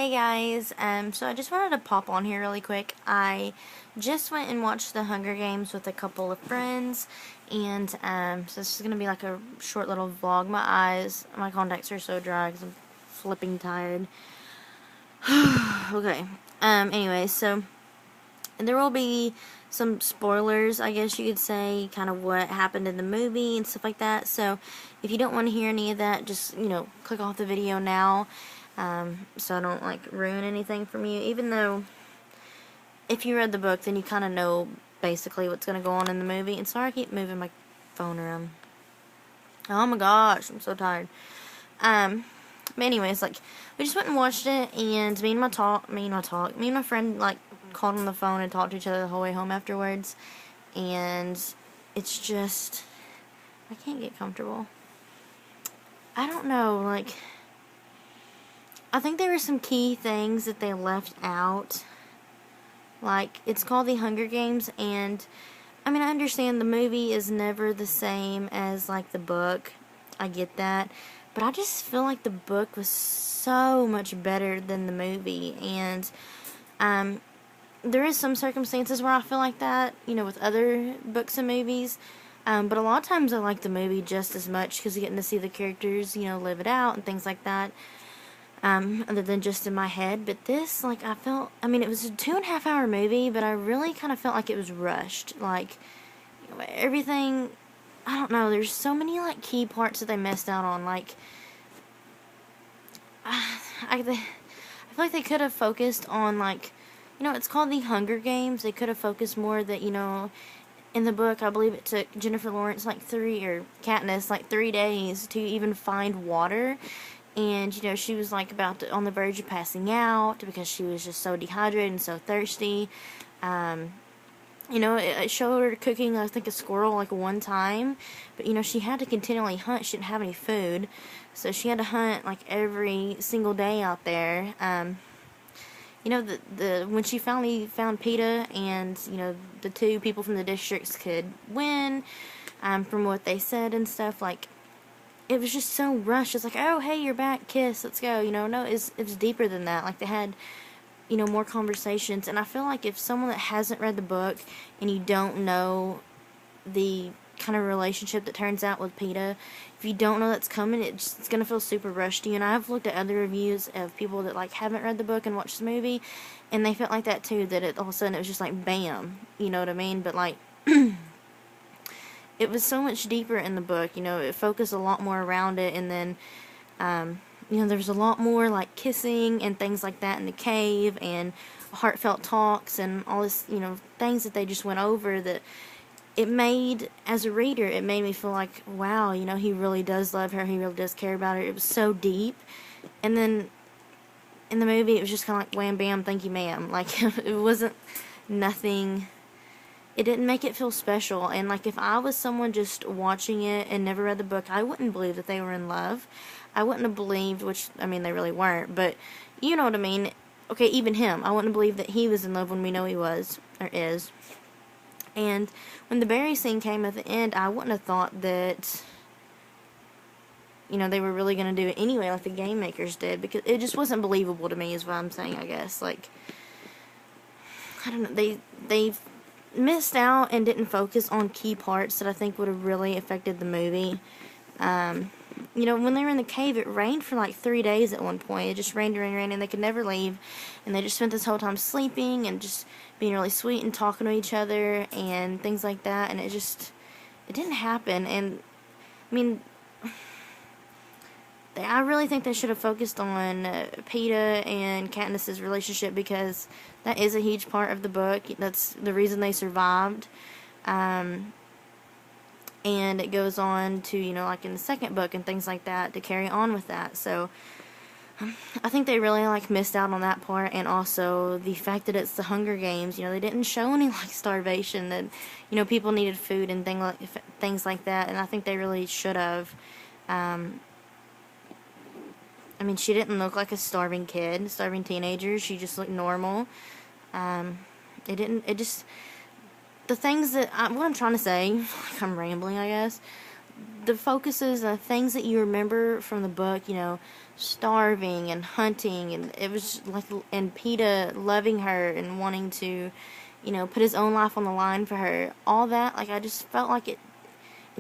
Hey guys, so I just wanted to pop on here really quick. I just went and watched the Hunger Games with a couple of friends, and so this is going to be like a short little vlog. My contacts are so dry because I'm flipping tired. Okay, anyway, so there will be some spoilers, I guess you could say, kind of what happened in the movie and stuff like that. So if you don't want to hear any of that, just, click off the video now. So I don't like ruin anything from you, even though if you read the book then you kind of know basically what's going to go on in the movie. And sorry I keep moving my phone around. Oh my gosh, I'm so tired. But anyways, like, we just went and watched it, and me and my friend like called on the phone and talked to each other the whole way home afterwards. And it's just, I can't get comfortable. I don't know, like, I think there were some key things that they left out. Like, it's called The Hunger Games, and, I mean, I understand the movie is never the same as, like, the book. I get that. But I just feel like the book was so much better than the movie. And, there is some circumstances where I feel like that, with other books and movies. But a lot of times I like the movie just as much because you're getting to see the characters, live it out and things like that. Other than just in my head. But this, like, it was a 2.5 hour movie, but I really kind of felt like it was rushed. Like, everything, I don't know, there's so many, like, key parts that they missed out on. Like, I feel like they could have focused on, like, it's called The Hunger Games. They could have focused more that, in the book, I believe it took Jennifer Lawrence, Katniss, 3 days to even find water. And, she was, like, on the verge of passing out because she was just so dehydrated and so thirsty. It showed her cooking, I think, a squirrel, like, one time. But, she had to continually hunt. She didn't have any food. So she had to hunt, like, every single day out there. When she finally found PETA and, the two people from the districts could win, from what they said and stuff, like, it was just so rushed. It's like, oh, hey, you're back, kiss, let's go. No, it's deeper than that. Like, they had, more conversations. And I feel like if someone that hasn't read the book and you don't know the kind of relationship that turns out with PETA, if you don't know that's coming, it's going to feel super rushed to you. And I've looked at other reviews of people that, like, haven't read the book and watched the movie, and they felt like that too, that all of a sudden it was just like, bam, you know what I mean? But, like, it was so much deeper in the book, it focused a lot more around it, and then, there's a lot more, like, kissing and things like that in the cave, and heartfelt talks, and all this, things that they just went over that it made, as a reader, it made me feel like, wow, he really does love her, he really does care about her. It was so deep. And then, in the movie, it was just kind of like, wham, bam, thank you, ma'am. Like, it wasn't nothing. It didn't make it feel special. And, like, if I was someone just watching it and never read the book, I wouldn't believe that they were in love. I wouldn't have believed, which, I mean, they really weren't, but you know what I mean. Okay, even him. I wouldn't have believed that he was in love when we know he was, or is. And when the berry scene came at the end, I wouldn't have thought that, they were really going to do it anyway, like the game makers did, because it just wasn't believable to me, is what I'm saying, I guess. Like, I don't know, they missed out and didn't focus on key parts that I think would have really affected the movie. When they were in the cave, it rained for like 3 days at one point. It just rained, and they could never leave. And they just spent this whole time sleeping and just being really sweet and talking to each other and things like that. And it didn't happen. And, I mean, I really think they should have focused on PETA and Katniss's relationship, because that is a huge part of the book. That's the reason they survived. And it goes on to, like in the second book and things like that, to carry on with that. So, I think they really, like, missed out on that part, and also the fact that it's the Hunger Games. They didn't show any, like, starvation, that, people needed food and things like that, and I think they really should have. I mean, she didn't look like a starving teenager. She just looked normal. The things that, what I'm trying to say, like, I'm rambling, I guess, the focuses, the things that you remember from the book, starving and hunting, and it was like, and Peeta loving her and wanting to, you know, put his own life on the line for her. All that, like, I just felt like it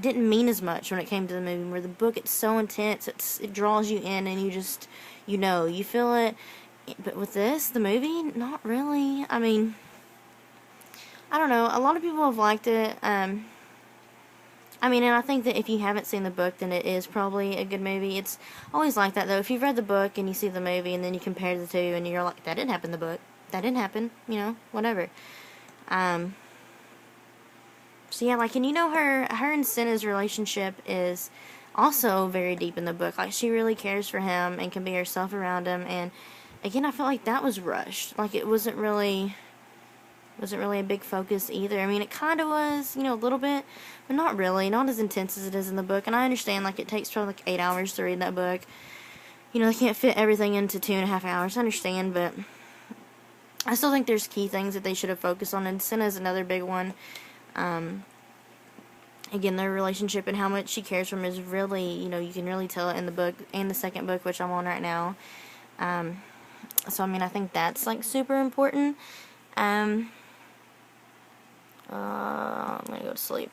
didn't mean as much when it came to the movie. Where the book, it's so intense, it draws you in, and you just, you know, you feel it. But with this, the movie, not really. I mean, I don't know. A lot of people have liked it. I mean, and I think that if you haven't seen the book, then it is probably a good movie. It's always like that, though. If you've read the book and you see the movie, and then you compare the two, and you're like, that didn't happen in the book. That didn't happen. You know, whatever. So yeah, like, and you know, her and Senna's relationship is also very deep in the book. Like, she really cares for him and can be herself around him. And again, I feel like that was rushed. Like, it wasn't really a big focus either. I mean, it kind of was, you know, a little bit, but not really. Not as intense as it is in the book. And I understand, like, it takes probably like 8 hours to read that book. You know, they can't fit everything into 2.5 hours. I understand, but I still think there's key things that they should have focused on. And Senna's another big one. Again, their relationship and how much she cares for him is really, you know, you can really tell it in the book and the second book, which I'm on right now. So, I mean, I think that's, like, super important. I'm gonna go to sleep.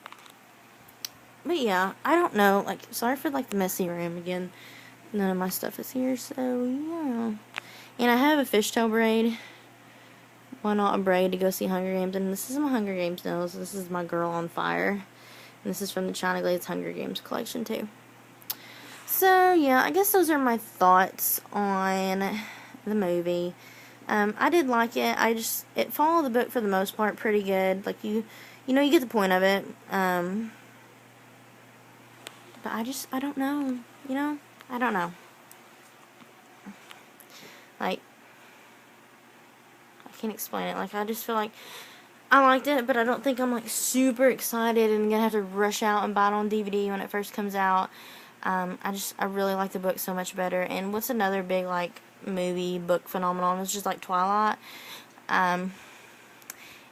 But, yeah, I don't know. Like, sorry for, like, the messy room again. None of my stuff is here, so, yeah. And I have a fishtail braid. Why not a braid to go see Hunger Games? And this is my Hunger Games nose. This is my Girl on Fire. And this is from the China Glaze Hunger Games collection, too. So, yeah, I guess those are my thoughts on the movie. I did like it. It followed the book for the most part pretty good. Like, you know, you get the point of it. But I don't know. You know? I don't know. Like, I can't explain it. Like, I just feel like I liked it, but I don't think I'm, like, super excited and gonna have to rush out and buy it on DVD when it first comes out. I really like the book so much better. And what's another big, like, movie book phenomenon is just, like, Twilight. And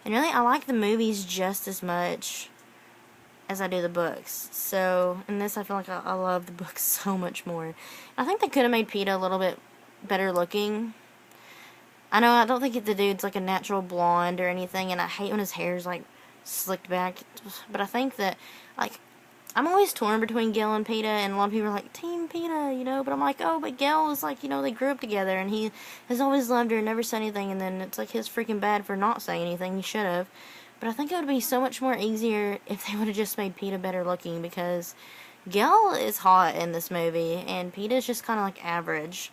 really, I like the movies just as much as I do the books. So, in this, I feel like I love the books so much more. I think they could have made Peeta a little bit better looking. I know, I don't think the dude's, like, a natural blonde or anything, and I hate when his hair's, like, slicked back. But I think that, like, I'm always torn between Gil and Peeta, and a lot of people are like, Team Peeta, you know, but I'm like, oh, but Gil is, like, you know, they grew up together, and he has always loved her and never said anything, and then it's, like, his freaking bad for not saying anything. He should have. But I think it would be so much more easier if they would have just made Peeta better looking, because Gil is hot in this movie, and Peeta's just kind of, like, average.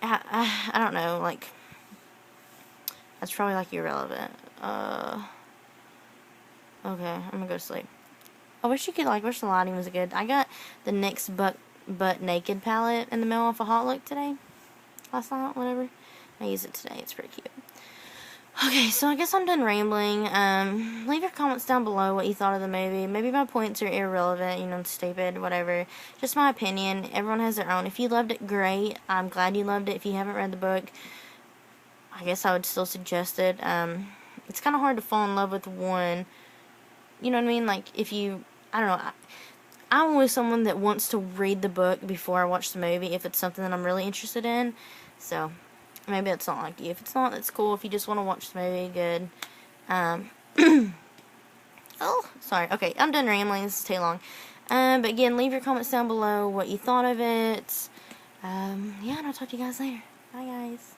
I don't know, like, that's probably, like, irrelevant. Okay, I'm gonna go to sleep. I wish the lighting was good. I got the NYX Butt Naked palette in the mail off a Hot Look today. Last night, whatever. I use it today. It's pretty cute. Okay, so I guess I'm done rambling. Leave your comments down below what you thought of the movie. Maybe my points are irrelevant, you know, stupid, whatever. Just my opinion. Everyone has their own. If you loved it, great. I'm glad you loved it. If you haven't read the book, I guess I would still suggest it. It's kind of hard to fall in love with one. You know what I mean? Like, if you, I don't know. I'm always someone that wants to read the book before I watch the movie if it's something that I'm really interested in. So, maybe it's not like you. If it's not, that's cool. If you just want to watch the movie, good. Oh, sorry. Okay, I'm done rambling. This is too long. But again, leave your comments down below what you thought of it. Yeah, and I'll talk to you guys later. Bye, guys.